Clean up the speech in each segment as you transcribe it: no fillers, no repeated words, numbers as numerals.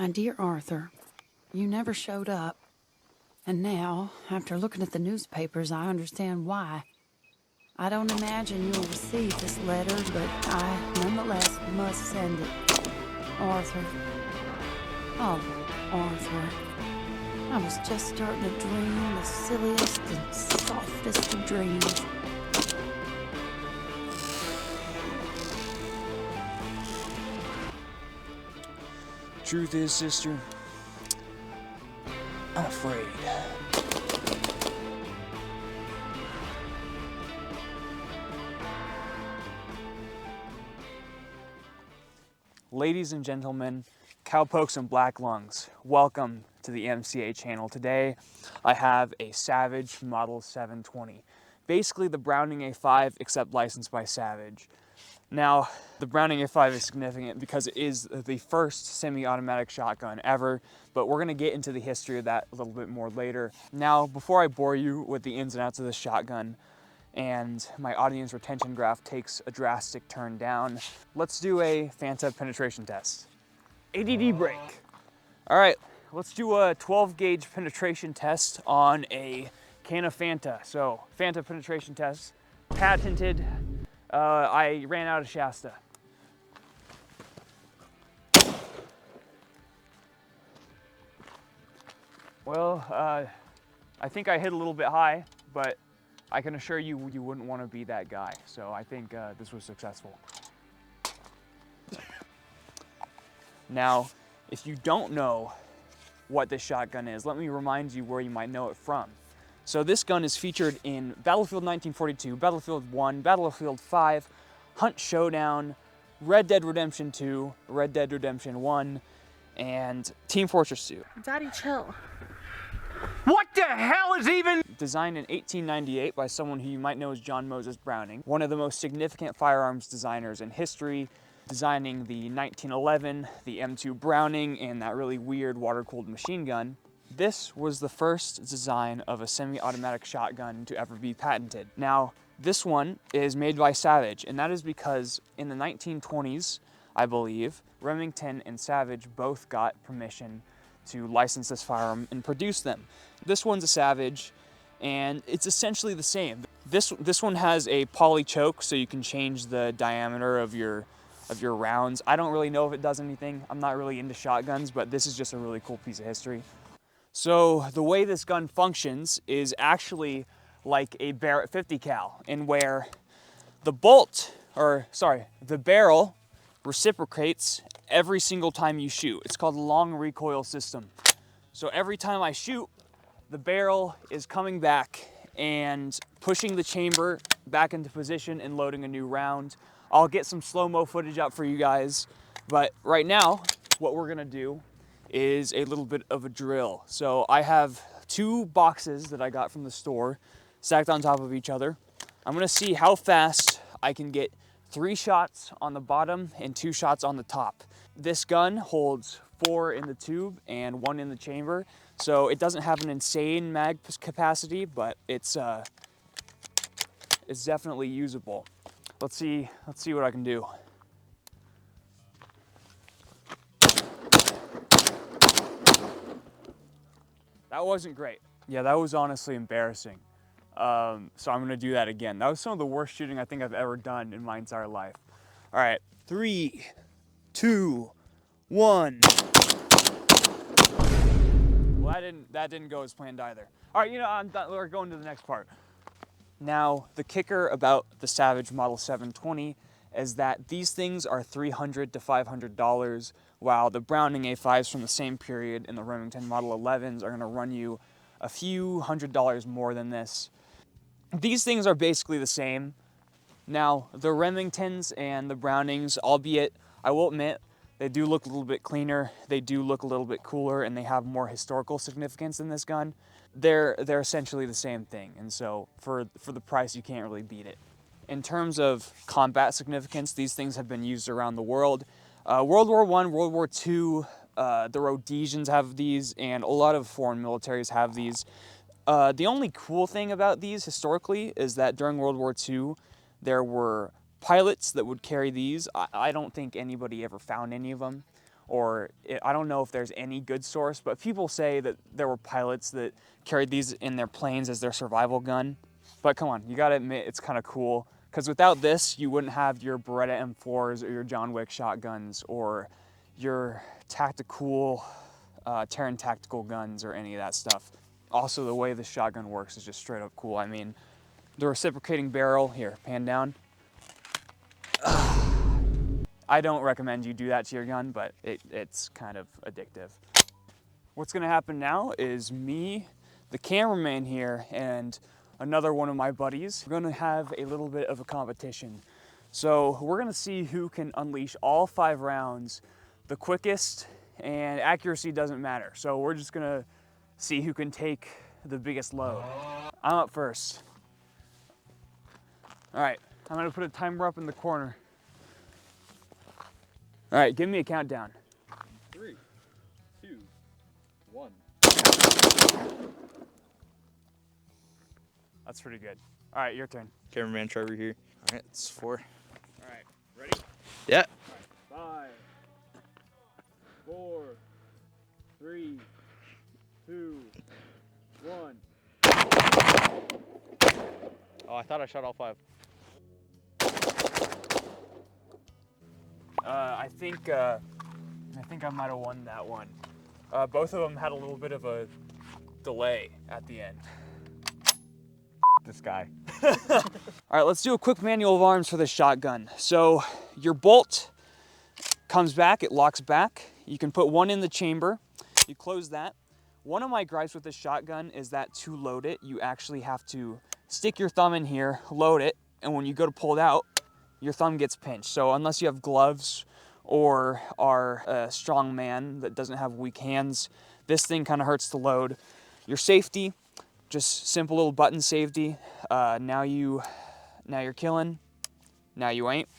My dear Arthur, you never showed up. And now, after looking at the newspapers, I understand why. I don't imagine you'll receive this letter, but I nonetheless must send it. Arthur. Oh, Arthur. I was just starting to dream the silliest and softest of dreams. Truth is, sister, I'm afraid. Ladies and gentlemen, cowpokes and black lungs, welcome to the MCA channel. Today, I have a Savage Model 720. Basically the Browning A5, except licensed by Savage. Now, the Browning A5 is significant because it is the first semi-automatic shotgun ever, but we're gonna get into the history of that a little bit more later. Now, before I bore you with the ins and outs of this shotgun, and my audience retention graph takes a drastic turn down, let's do a Fanta penetration test. ADD break. All right, let's do a 12 gauge penetration test on a can of Fanta. So, Fanta penetration test, patented. I ran out of Shasta. Well, I think I hit a little bit high, but I can assure you, you wouldn't want to be that guy. So I think this was successful. Now, if you don't know what this shotgun is, let me remind you where you might know it from. So this gun is featured in Battlefield 1942, Battlefield 1, Battlefield 5, Hunt Showdown, Red Dead Redemption 2, Red Dead Redemption 1, and Team Fortress 2. Daddy, chill. What the hell is even? Designed in 1898 by someone who you might know as John Moses Browning, one of the most significant firearms designers in history, designing the 1911, the M2 Browning, and that really weird water-cooled machine gun. This was the first design of a semi-automatic shotgun to ever be patented. Now, this one is made by Savage, and that is because in the 1920s, I believe, Remington and Savage both got permission to license this firearm and produce them. This one's a Savage, and it's essentially the same. This one has a poly choke, so you can change the diameter of your rounds. I don't really know if it does anything. I'm not really into shotguns, but this is just a really cool piece of history. So the way this gun functions is actually like a Barrett 50 cal, in where the barrel reciprocates every single time you shoot. It's called a long recoil system. So every time I shoot, the barrel is coming back and pushing the chamber back into position and loading a new round. I'll get some slow-mo footage out for you guys, but right now, what we're gonna do is a little bit of a drill. So I have two boxes that I got from the store stacked on top of each other. I'm gonna see how fast I can get 3 shots on the bottom and 2 shots on the top. This gun holds 4 in the tube and 1 in the chamber, so it doesn't have an insane mag capacity, but it's definitely usable. Let's see what I can do. That wasn't great. Yeah, that was honestly embarrassing. So I'm gonna do that again. That was some of the worst shooting I think I've ever done in my entire life. All right, 3, 2, 1. Well, that didn't go as planned either. All right, I'm done. We're going to the next part. Now, the kicker about the Savage Model 720 is that these things are $300 to $500, while the Browning A5s from the same period and the Remington Model 11s are gonna run you a few $100s more than this. These things are basically the same. Now, the Remingtons and the Brownings, albeit, I will admit, they do look a little bit cleaner, they do look a little bit cooler, and they have more historical significance in this gun. They're essentially the same thing, and so for the price, you can't really beat it. In terms of combat significance, these things have been used around the world. World War I, World War II, the Rhodesians have these, and a lot of foreign militaries have these. The only cool thing about these historically is that during World War II, there were pilots that would carry these. I don't think anybody ever found any of them. I don't know if there's any good source, but people say that there were pilots that carried these in their planes as their survival gun. But come on, you gotta admit it's kind of cool, because without this, you wouldn't have your Beretta M4s or your John Wick shotguns or your tactical, Terran tactical guns or any of that stuff. Also, the way the shotgun works is just straight up cool. I mean, the reciprocating barrel, here, pan down. I don't recommend you do that to your gun, but it's kind of addictive. What's gonna happen now is me, the cameraman here, and another one of my buddies, we're gonna have a little bit of a competition. So we're gonna see who can unleash all 5 rounds the quickest, and accuracy doesn't matter. So we're just gonna see who can take the biggest load. I'm up first. All right, I'm gonna put a timer up in the corner. All right, give me a countdown. 3, 2, 1. That's pretty good. All right, your turn. Cameraman Trevor here. All right, it's 4. All right, ready? Yeah. All right. 5, 4, 3, 2, 1. Oh, I thought I shot all 5. I think I might have won that one. Both of them had a little bit of a delay at the end. This guy. All right, let's do a quick manual of arms for this shotgun. So your bolt comes back, it locks back. You can put one in the chamber. You close that. One of my gripes with this shotgun is that to load it, you actually have to stick your thumb in here, load it, and when you go to pull it out, your thumb gets pinched. So unless you have gloves or are a strong man that doesn't have weak hands, this thing kind of hurts to load. Your safety, just simple little button safety. Now you're killing, now you ain't.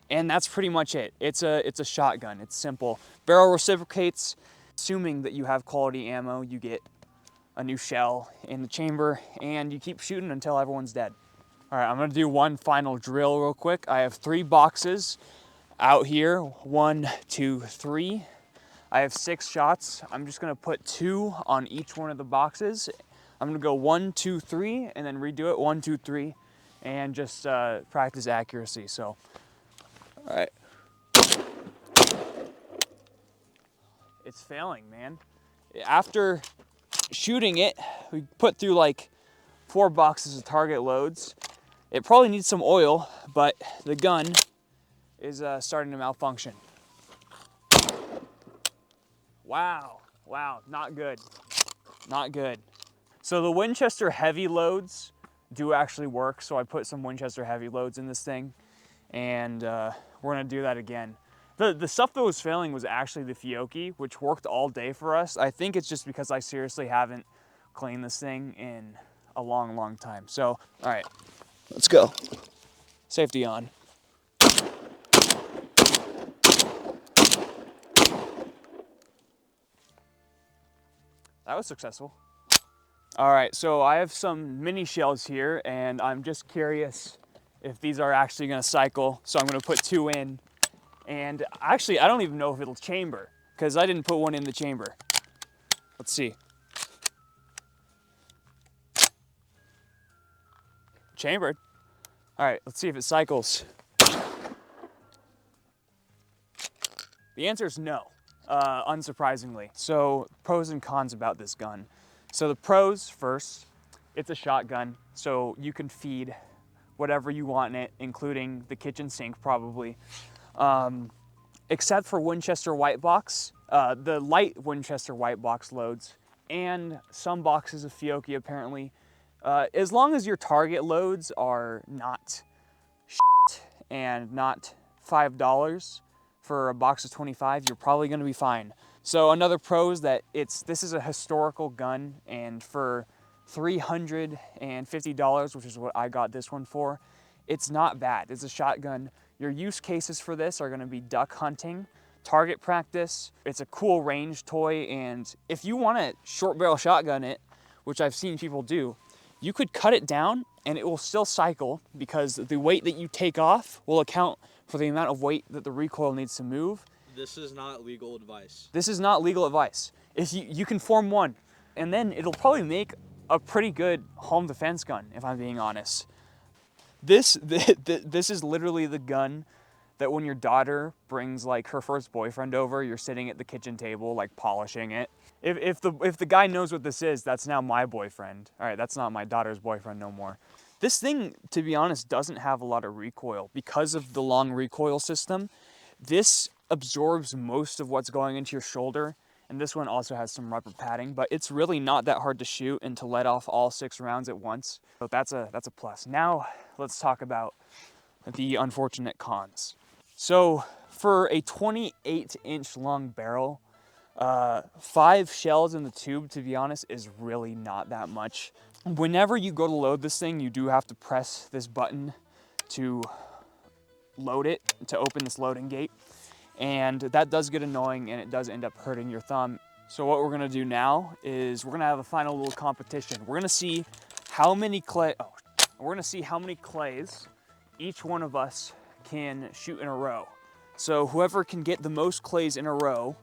And that's pretty much it. It's a shotgun, it's simple. Barrel reciprocates. Assuming that you have quality ammo, you get a new shell in the chamber and you keep shooting until everyone's dead. All right, I'm gonna do one final drill real quick. I have 3 boxes out here, 1, 2, 3. I have 6 shots. I'm just gonna put 2 on each one of the boxes. I'm gonna go 1, 2, 3, and then redo it, 1, 2, 3, and just practice accuracy, so. All right. It's failing, man. After shooting it, we put through like 4 boxes of target loads. It probably needs some oil, but the gun is starting to malfunction. Wow, not good, not good. So the Winchester heavy loads do actually work, so I put some Winchester heavy loads in this thing, and we're gonna do that again. The stuff that was failing was actually the Fiocchi, which worked all day for us. I think it's just because I seriously haven't cleaned this thing in a long, long time. So, all right, let's go. Safety on. That was successful. All right, so I have some mini shells here, and I'm just curious if these are actually gonna cycle. So I'm gonna put 2 in. And actually, I don't even know if it'll chamber, because I didn't put one in the chamber. Let's see. Chambered. All right, let's see if it cycles. The answer is no, unsurprisingly. So pros and cons about this gun. So the pros first, it's a shotgun, so you can feed whatever you want in it, including the kitchen sink probably. Except for Winchester white box, the light Winchester white box loads, and some boxes of Fiocchi apparently. As long as your target loads are not shit and not $5 for a box of 25, you're probably gonna be fine. So another pro is that this is a historical gun, and for $350, which is what I got this one for, it's not bad. It's a shotgun. Your use cases for this are gonna be duck hunting, target practice. It's a cool range toy, and if you wanna short barrel shotgun it, which I've seen people do, you could cut it down and it will still cycle, because the weight that you take off will account for the amount of weight that the recoil needs to move. This is not legal advice. This is not legal advice. If you can form one, and then it'll probably make a pretty good home defense gun, if I'm being honest. This is literally the gun that when your daughter brings like her first boyfriend over, you're sitting at the kitchen table like polishing it. If the guy knows what this is, that's now my boyfriend. All right, that's not my daughter's boyfriend no more. This thing, to be honest, doesn't have a lot of recoil because of the long recoil system. This absorbs most of what's going into your shoulder, and this one also has some rubber padding, but it's really not that hard to shoot and to let off all 6 rounds at once. So that's a plus. Now let's talk about the unfortunate cons. So for a 28-inch long barrel, 5 shells in the tube, to be honest, is really not that much. Whenever you go to load this thing, you do have to press this button to load it, to open this loading gate. And that does get annoying, and it does end up hurting your thumb. So what we're gonna do now is we're gonna have a final little competition. We're gonna see how many clays each one of us can shoot in a row. So whoever can get the most clays in a row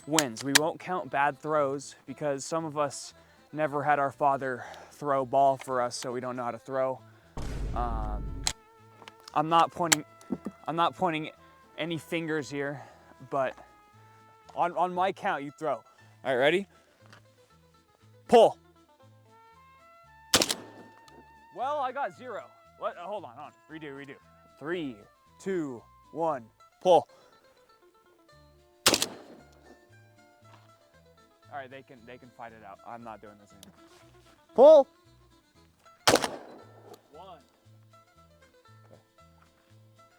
wins. We won't count bad throws because some of us never had our father throw ball for us, so we don't know how to throw. I'm not pointing any fingers here, but on my count, you throw. All right, ready? Pull. Well, I got 0. What? Hold on. Redo. 3, 2, 1, pull. All right, they can fight it out. I'm not doing this anymore. Pull. 1. Okay.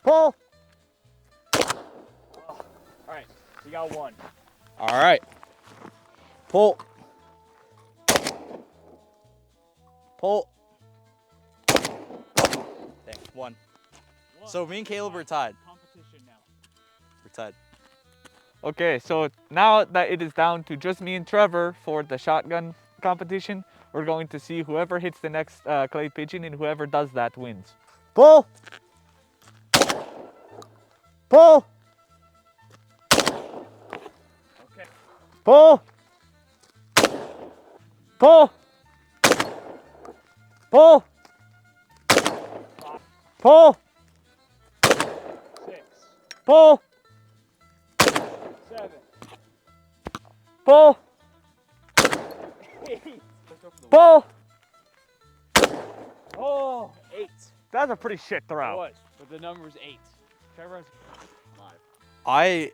Pull. All right, you got 1. All right. Pull. Pull. Okay, 1. So me and Caleb are tied. Competition now. We're tied. Okay, so now that it is down to just me and Trevor for the shotgun competition, we're going to see whoever hits the next clay pigeon, and whoever does that wins. Pull. Pull. Okay. Pull. Pull. Pull. Pull. 6, Pull. 7, Pull. 8. Pull. Oh, 8. That's a pretty shit It throw. was, but the number's 8. Trevor has 5. I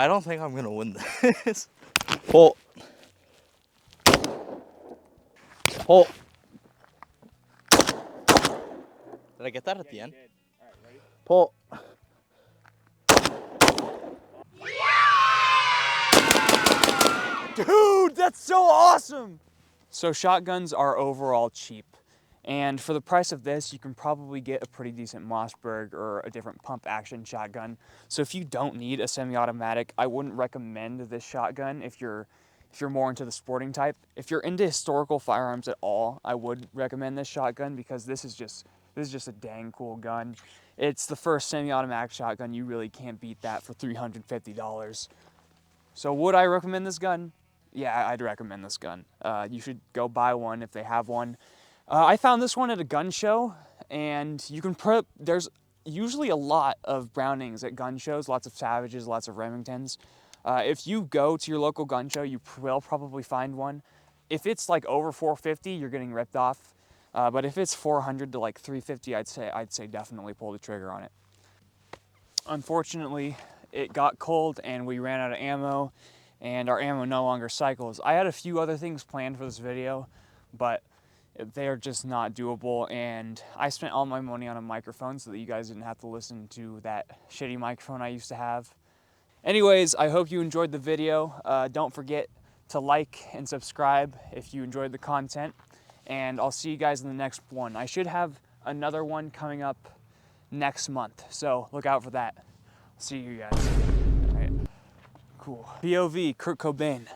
don't think I'm gonna win this. Pull. Pull. Did I get that at the end? All right, ready? Pull. Dude, that's so awesome! So shotguns are overall cheap. And for the price of this, you can probably get a pretty decent Mossberg or a different pump action shotgun. So if you don't need a semi-automatic, I wouldn't recommend this shotgun if you're more into the sporting type. If you're into historical firearms at all, I would recommend this shotgun because this is just a dang cool gun. It's the first semi-automatic shotgun. You really can't beat that for $350. So would I recommend this gun? Yeah, I'd recommend this gun. You should go buy one if they have one. I found this one at a gun show, and you can there's usually a lot of Brownings at gun shows, lots of Savages, lots of Remingtons. If you go to your local gun show, you will probably find one. If it's like over $450, you're getting ripped off. But if it's $400 to like $350, I'd say definitely pull the trigger on it. Unfortunately, it got cold and we ran out of ammo, and our ammo no longer cycles. I had a few other things planned for this video, but they're just not doable, and I spent all my money on a microphone so that you guys didn't have to listen to that shitty microphone I used to have. Anyways, I hope you enjoyed the video. Don't forget to like and subscribe if you enjoyed the content, and I'll see you guys in the next one. I should have another one coming up next month, so look out for that. See you guys. All right. Cool. POV, Kurt Cobain.